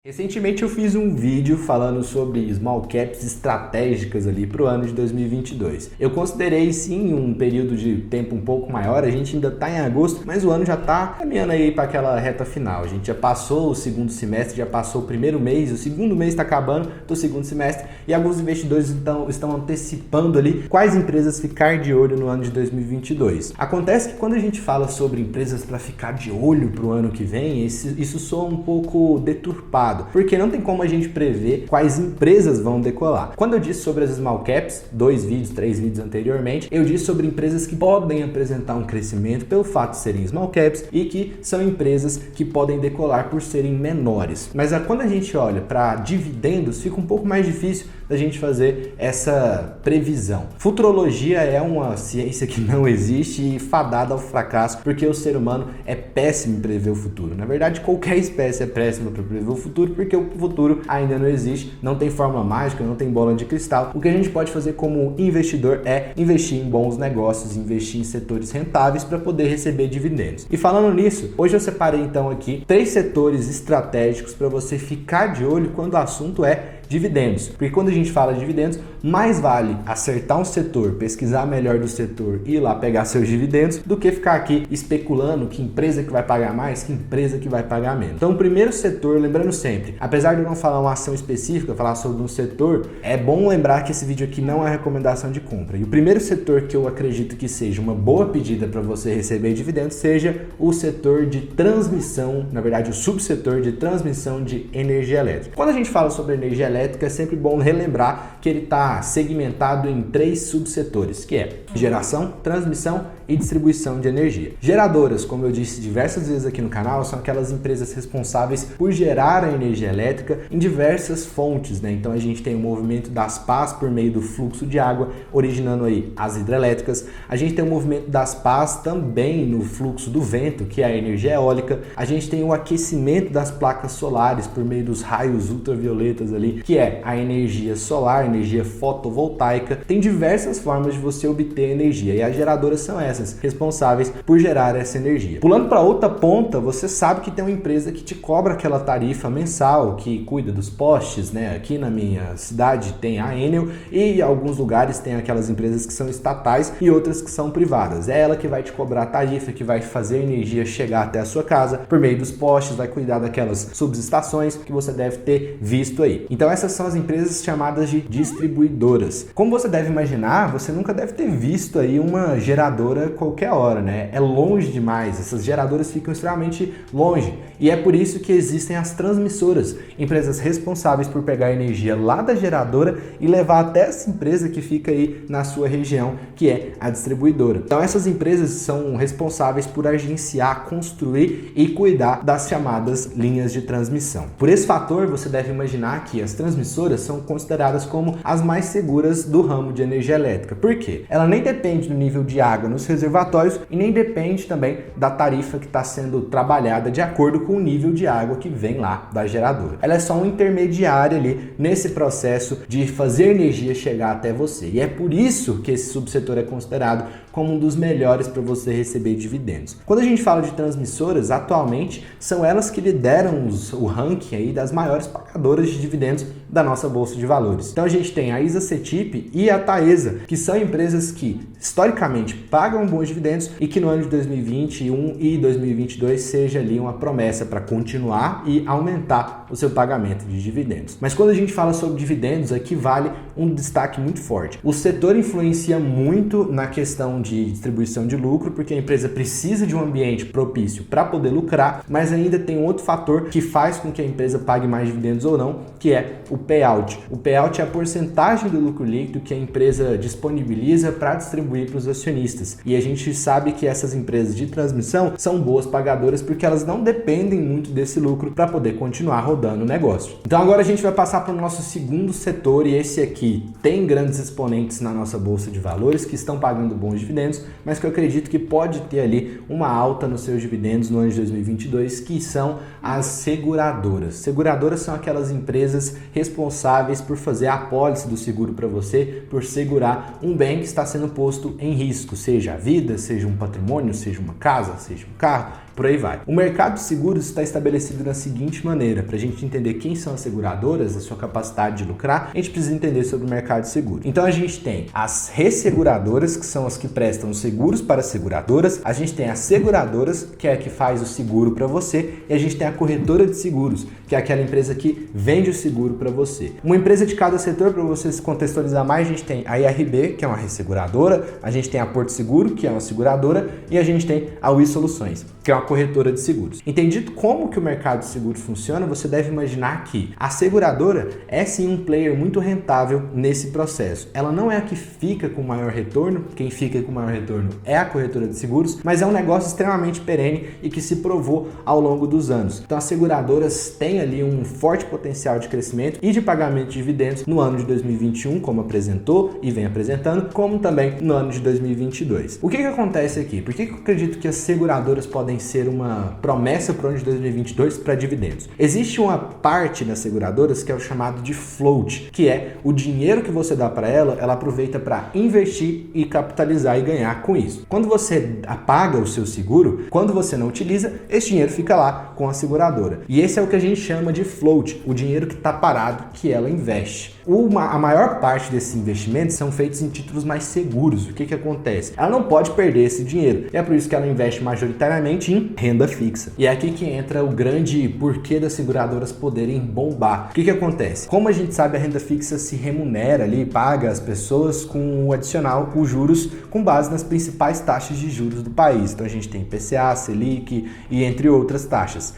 Recentemente eu fiz um vídeo falando sobre small caps estratégicas ali para o ano de 2022. Eu considerei sim um período de tempo um pouco maior, a gente ainda está em agosto, mas o ano já está caminhando aí para aquela reta final. A gente já passou o segundo semestre, já passou o primeiro mês, o segundo mês está acabando do segundo semestre e alguns investidores estão antecipando ali quais empresas ficar de olho no ano de 2022. Acontece que quando a gente fala sobre empresas para ficar de olho para o ano que vem, isso soa um pouco deturpado. Porque não tem como a gente prever quais empresas vão decolar. Quando eu disse sobre as small caps, 2 vídeos, 3 vídeos anteriormente, eu disse sobre empresas que podem apresentar um crescimento pelo fato de serem small caps e que são empresas que podem decolar por serem menores. Mas quando a gente olha para dividendos, fica um pouco mais difícil da gente fazer essa previsão. Futurologia é uma ciência que não existe e fadada ao fracasso, porque o ser humano é péssimo em prever o futuro. Na verdade, qualquer espécie é péssima para prever o futuro, porque o futuro ainda não existe, não tem fórmula mágica, não tem bola de cristal. O que a gente pode fazer como investidor é investir em bons negócios, investir em setores rentáveis para poder receber dividendos. E falando nisso, hoje eu separei então aqui 3 setores estratégicos para você ficar de olho quando o assunto é dividendos, porque quando a gente fala de dividendos, mais vale acertar um setor, pesquisar melhor do setor e ir lá pegar seus dividendos, do que ficar aqui especulando que empresa que vai pagar mais, que empresa que vai pagar menos. Então, o primeiro setor, lembrando sempre, apesar de eu não falar uma ação específica, falar sobre um setor, é bom lembrar que esse vídeo aqui não é recomendação de compra. E o primeiro setor que eu acredito que seja uma boa pedida para você receber dividendos seja o setor de transmissão, na verdade o subsetor de transmissão de energia elétrica. Quando a gente fala sobre energia elétrica, é sempre bom relembrar que ele está segmentado em 3 subsetores, que é geração, transmissão e distribuição de energia. Geradoras, como eu disse diversas vezes aqui no canal, são aquelas empresas responsáveis por gerar a energia elétrica em diversas fontes, né? Então a gente tem o movimento das pás por meio do fluxo de água, originando aí as hidrelétricas. A gente tem o movimento das pás também no fluxo do vento, que é a energia eólica. A gente tem o aquecimento das placas solares por meio dos raios ultravioletas ali, que é a energia solar, energia fotovoltaica. Tem diversas formas de você obter energia e as geradoras são essas, responsáveis por gerar essa energia. Pulando para outra ponta, você sabe que tem uma empresa que te cobra aquela tarifa mensal, que cuida dos postes, né? Aqui na minha cidade tem a Enel e em alguns lugares tem aquelas empresas que são estatais e outras que são privadas. É ela que vai te cobrar a tarifa, que vai fazer a energia chegar até a sua casa por meio dos postes, vai cuidar daquelas subestações que você deve ter visto aí. Então essas são as empresas chamadas de distribuidoras. Como você deve imaginar, você nunca deve ter visto aí uma geradora qualquer hora, né? É longe demais, essas geradoras ficam extremamente longe e é por isso que existem as transmissoras, empresas responsáveis por pegar a energia lá da geradora e levar até essa empresa que fica aí na sua região, que é a distribuidora. Então essas empresas são responsáveis por agenciar, construir e cuidar das chamadas linhas de transmissão. Por esse fator, você deve imaginar que as transmissoras são consideradas como as mais seguras do ramo de energia elétrica. Por quê? Ela nem depende do nível de água nos reservatórios e nem depende também da tarifa que está sendo trabalhada de acordo com o nível de água que vem lá da geradora. Ela é só um intermediário ali nesse processo de fazer energia chegar até você. E é por isso que esse subsetor é considerado como um dos melhores para você receber dividendos. Quando a gente fala de transmissoras, atualmente são elas que lideram o ranking aí das maiores pagadoras de dividendos da nossa bolsa de valores. Então a gente tem a ISA CETIP e a Taesa, que são empresas que historicamente pagam bons dividendos e que no ano de 2021 e 2022 seja ali uma promessa para continuar e aumentar o seu pagamento de dividendos. Mas quando a gente fala sobre dividendos, aqui vale um destaque muito forte. O setor influencia muito na questão de distribuição de lucro, porque a empresa precisa de um ambiente propício para poder lucrar, mas ainda tem um outro fator que faz com que a empresa pague mais dividendos ou não, que é o payout. O payout é a porcentagem do lucro líquido que a empresa disponibiliza para distribuir para os acionistas. E a gente sabe que essas empresas de transmissão são boas pagadoras porque elas não dependem muito desse lucro para poder continuar rodando o negócio. Então agora a gente vai passar para o nosso segundo setor e esse aqui tem grandes exponentes na nossa bolsa de valores que estão pagando bons dividendos, mas que eu acredito que pode ter ali uma alta nos seus dividendos no ano de 2022, que são as seguradoras. Seguradoras são aquelas empresas responsáveis por fazer a apólice do seguro para você, por segurar um bem que está sendo posto em risco, seja a vida, seja um patrimônio, seja uma casa, seja um carro, por aí vai. O mercado de seguros está estabelecido da seguinte maneira: para a gente entender quem são as seguradoras, a sua capacidade de lucrar, a gente precisa entender sobre o mercado de seguro. Então a gente tem as resseguradoras, que são as que prestam seguros para seguradoras, a gente tem as seguradoras, que é a que faz o seguro para você, e a gente tem a corretora de seguros, que é aquela empresa que vende o seguro para você. Uma empresa de cada setor, para você se contextualizar mais, a gente tem a IRB, que é uma resseguradora, a gente tem a Porto Seguro, que é uma seguradora, e a gente tem a UI Soluções, que é uma corretora de seguros. Entendido como que o mercado de seguros funciona, você deve imaginar que a seguradora é sim um player muito rentável nesse processo. Ela não é a que fica com maior retorno, quem fica com maior retorno é a corretora de seguros, mas é um negócio extremamente perene e que se provou ao longo dos anos. Então as seguradoras têm ali um forte potencial de crescimento e de pagamento de dividendos no ano de 2021, como apresentou e vem apresentando, como também no ano de 2022. O que acontece aqui? Por que eu acredito que as seguradoras podem ser uma promessa para o ano de 2022 para dividendos? Existe uma parte das seguradoras que é o chamado de float, que é o dinheiro que você dá para ela aproveita para investir e capitalizar e ganhar com isso. Quando você apaga o seu seguro, quando você não utiliza, esse dinheiro fica lá com a seguradora. E esse é o que a gente chama de float, o dinheiro que está parado que ela investe. A maior parte desses investimentos são feitos em títulos mais seguros. O que acontece? Ela não pode perder esse dinheiro. E é por isso que ela investe majoritariamente em renda fixa. E é aqui que entra o grande porquê das seguradoras poderem bombar. O que acontece? Como a gente sabe, a renda fixa se remunera ali, paga as pessoas com o adicional, os juros, com base nas principais taxas de juros do país. Então a gente tem IPCA, Selic e entre outras taxas.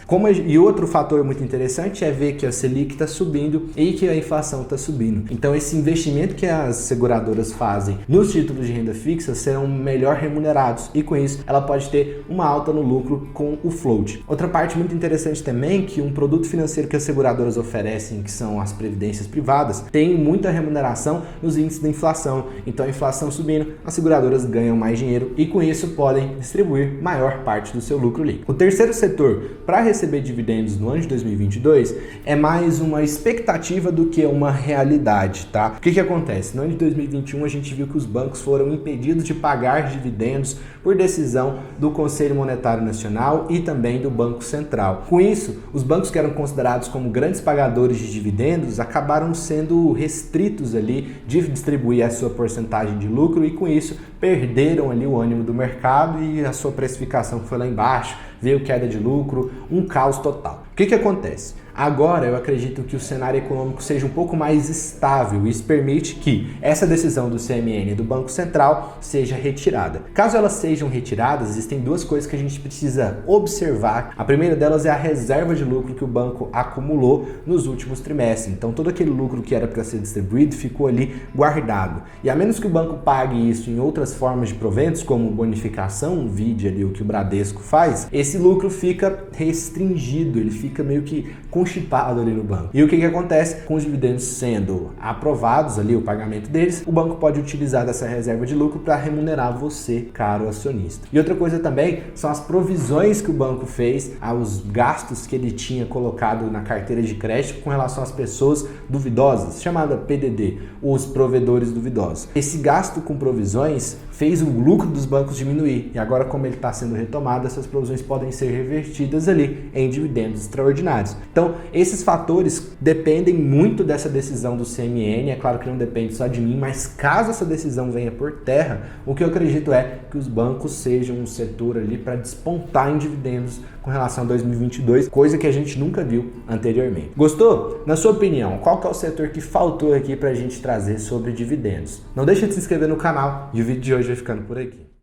E outro fator muito interessante é ver que a Selic está subindo e que a inflação está subindo. Então esse investimento que as seguradoras fazem nos títulos de renda fixa serão melhor remunerados e com isso ela pode ter uma alta no lucro com o float. Outra parte muito interessante também é que um produto financeiro que as seguradoras oferecem, que são as previdências privadas, tem muita remuneração nos índices da inflação. Então a inflação subindo, as seguradoras ganham mais dinheiro e com isso podem distribuir maior parte do seu lucro líquido. O terceiro setor para receber dividendos no ano de 2022 é mais uma expectativa do que uma realidade, tá? O que acontece? No ano de 2021 a gente viu que os bancos foram impedidos de pagar dividendos por decisão do Conselho Monetário Nacional e também do Banco Central. Com isso, os bancos que eram considerados como grandes pagadores de dividendos acabaram sendo restritos ali de distribuir a sua porcentagem de lucro e com isso perderam ali o ânimo do mercado e a sua precificação foi lá embaixo, veio queda de lucro, um caos total. O que acontece? Agora eu acredito que o cenário econômico seja um pouco mais estável e isso permite que essa decisão do CMN e do Banco Central seja retirada. Caso elas sejam retiradas, existem duas coisas que a gente precisa observar. A primeira delas é a reserva de lucro que o banco acumulou nos últimos trimestres. Então todo aquele lucro que era para ser distribuído ficou ali guardado. E a menos que o banco pague isso em outras formas de proventos, como bonificação, vide ali o que o Bradesco faz, esse lucro fica restringido, ele fica meio que constipado ali no banco. E o que acontece? Com os dividendos sendo aprovados ali, o pagamento deles, o banco pode utilizar dessa reserva de lucro para remunerar você, caro acionista. E outra coisa também são as provisões que o banco fez aos gastos que ele tinha colocado na carteira de crédito com relação às pessoas duvidosas, chamada PDD, os provedores duvidosos. Esse gasto com provisões fez o lucro dos bancos diminuir e agora, como ele está sendo retomado, essas provisões podem ser revertidas ali em dividendos extraordinários. Então, esses fatores dependem muito dessa decisão do CMN, é claro que não depende só de mim, mas caso essa decisão venha por terra, o que eu acredito é que os bancos sejam um setor ali para despontar em dividendos com relação a 2022, coisa que a gente nunca viu anteriormente. Gostou? Na sua opinião, qual que é o setor que faltou aqui para a gente trazer sobre dividendos? Não deixe de se inscrever no canal e o vídeo de hoje vai ficando por aqui.